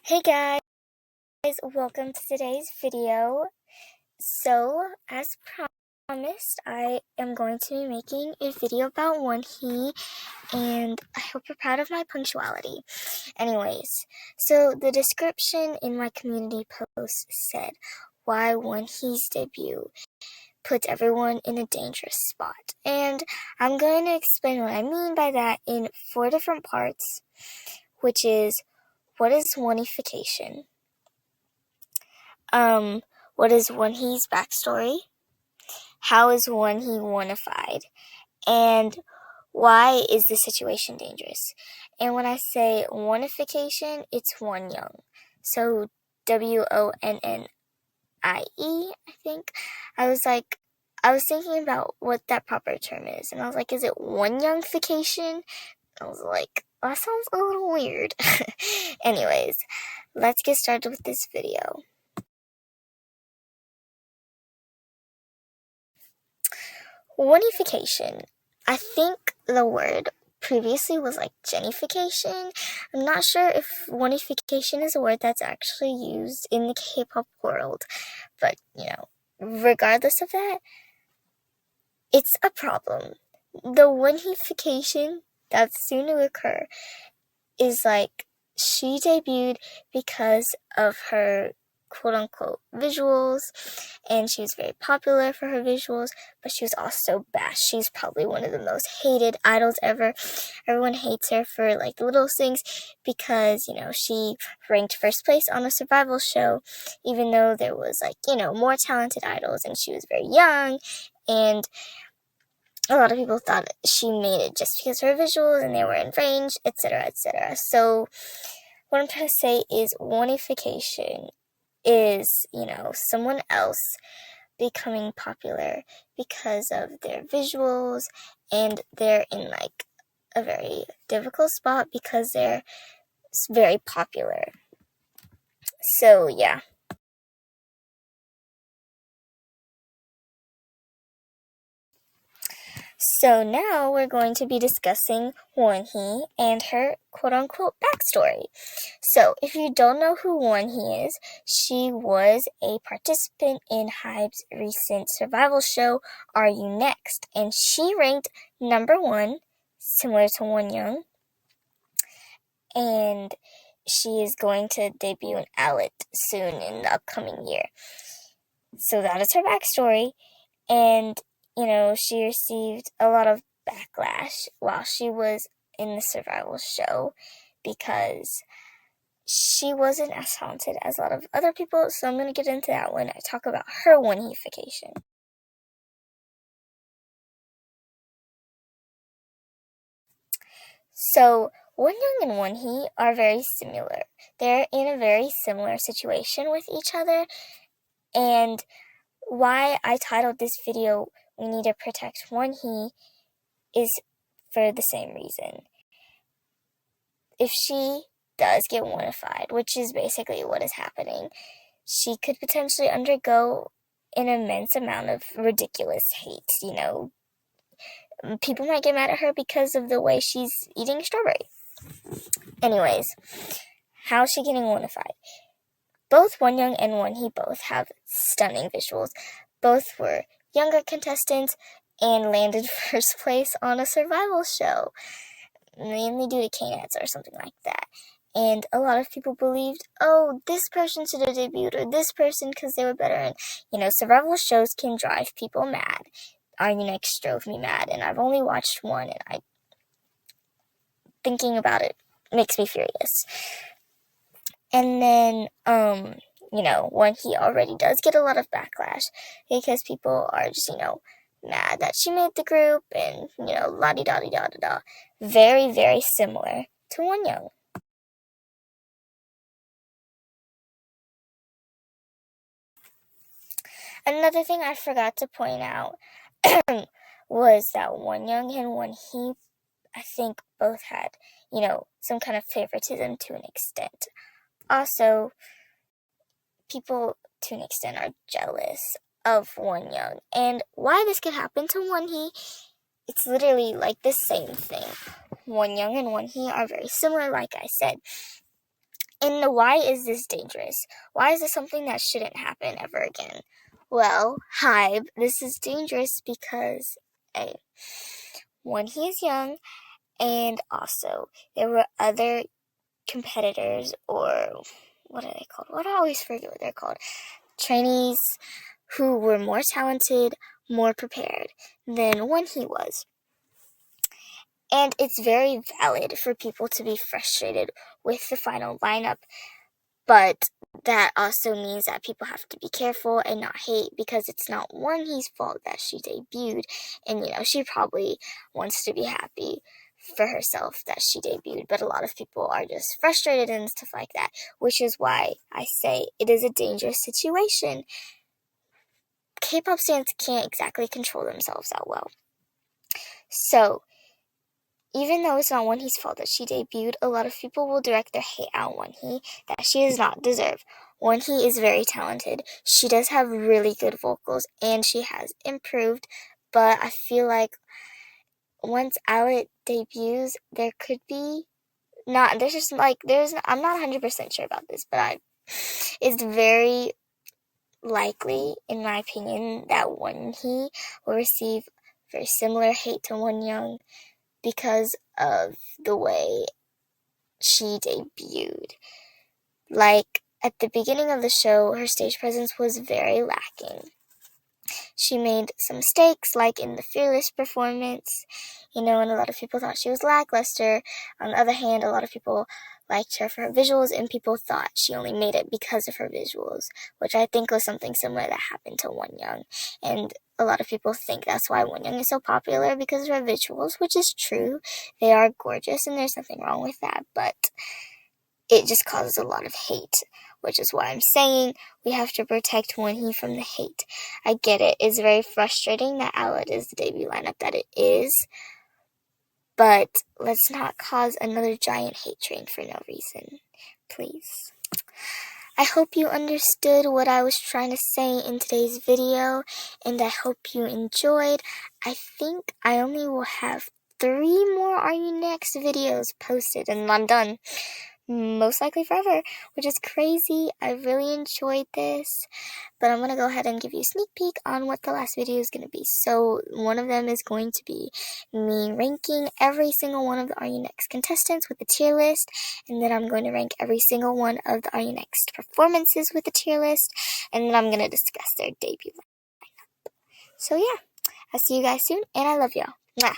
Hey guys, welcome to today's video. So, as promised, I am going to be making a video about Wonhee, and I hope you're proud of my punctuality. Anyways, so the description in my community post said, why Wonhee's debut puts everyone in a dangerous spot. And I'm going to explain what I mean by that in 4 different parts, which is, what is Wonnification? What is Wonhee's backstory? How is Wonhee Wonnified? And why is the situation dangerous? And when I say Wonnification, it's Wonyoung. So Wonnie, I think. I was thinking about what that proper term is, and I was like, is it Wonyoungification? I was like, that sounds a little weird. Anyways, let's get started with this video. Wonnification. I think the word previously was like Jennification. I'm not sure if Wonnification is a word that's actually used in the K-pop world, but regardless of that, it's a problem. The Wonnification that's soon to occur is like, she debuted because of her quote-unquote visuals, and she was very popular for her visuals, but she was also bashed. She's probably one of the most hated idols ever. Everyone hates her for like the little things because, she ranked first place on a survival show, even though there was more talented idols, and she was very young, and a lot of people thought she made it just because of her visuals and they were in range, etc., etc. So what I'm trying to say is Wonnification is, someone else becoming popular because of their visuals, and they're in like a very difficult spot because they're very popular. So yeah. So now we're going to be discussing Wonhee and her quote-unquote backstory. So if you don't know who Wonhee is, she was a participant in HYBE's recent survival show, Are You Next? And she ranked number 1, similar to Wonyoung. And she is going to debut in Outlet soon in the upcoming year. So that is her backstory. And she received a lot of backlash while she was in the survival show because she wasn't as talented as a lot of other people. So I'm going to get into that when I talk about her Wonnification. So Wonyoung and Wonhee are very similar. They're in a very similar situation with each other. And why I titled this video, We Need to Protect Wonhee, is for the same reason. If she does get Wonnified, which is basically what is happening, she could potentially undergo an immense amount of ridiculous hate. People might get mad at her because of the way she's eating strawberry. Anyways, how is she getting Wonnified? Both Wonyoung and Wonhee both have stunning visuals. Both were younger contestants and landed first place on a survival show, mainly due to K-Nets or something like that. And a lot of people believed, oh, this person should have debuted, or this person because they were better. And, survival shows can drive people mad. Are You Next drove me mad, and I've only watched one, and thinking about it makes me furious. And then, Wonhee already does get a lot of backlash because people are just, mad that she made the group, and, la-di-da-di-da-da-da. Very, very similar to Wonyoung. Another thing I forgot to point out was that Wonyoung and Wonhee, I think, both had, some kind of favoritism to an extent. Also, people to an extent are jealous of Wonyoung. And why this could happen to Wonhee, it's literally like the same thing. Wonyoung and Wonhee are very similar, like I said. And why is this dangerous? Why is this something that shouldn't happen ever again? Well, hi, this is dangerous because one, he is young, and also there were other competitors, or what are they called? What I always forget what they're called. Trainees who were more talented, more prepared than when he was. And it's very valid for people to be frustrated with the final lineup, but that also means that people have to be careful and not hate, because it's not Wonhee's fault that she debuted, and she probably wants to be happy for herself that she debuted, but a lot of people are just frustrated and stuff like that, which is why I say it is a dangerous situation. K-pop fans can't exactly control themselves that well. So, even though it's not Wonhee's fault that she debuted, a lot of people will direct their hate at Wonhee that she does not deserve. Wonhee is very talented. She does have really good vocals, and she has improved, but I feel like once Outlet debuts, there could be I'm not 100% sure about this, but it's very likely, in my opinion, that Wonhee will receive very similar hate to Wonyoung because of the way she debuted. Like, at the beginning of the show, her stage presence was very lacking. She made some mistakes, like in the Fearless performance, and a lot of people thought she was lackluster. On the other hand, a lot of people liked her for her visuals, and people thought she only made it because of her visuals, which I think was something similar that happened to Wonyoung. And a lot of people think that's why Wonyoung is so popular, because of her visuals, which is true. They are gorgeous, and there's nothing wrong with that, but it just causes a lot of hate, which is why I'm saying we have to protect Wonhee from the hate. I get it. It's very frustrating that Outlet is the debut lineup that it is, but let's not cause another giant hate train for no reason, please. I hope you understood what I was trying to say in today's video, and I hope you enjoyed. I think I only will have 3 more Are You Next videos posted, and I'm done. Most likely forever, which is crazy. I really enjoyed this, but I'm going to go ahead and give you a sneak peek on what the last video is going to be. So one of them is going to be me ranking every single one of the Are You Next contestants with a tier list, and then I'm going to rank every single one of the Are You Next performances with a tier list, and then I'm going to discuss their debut lineup. So yeah, I'll see you guys soon, and I love y'all. Mwah.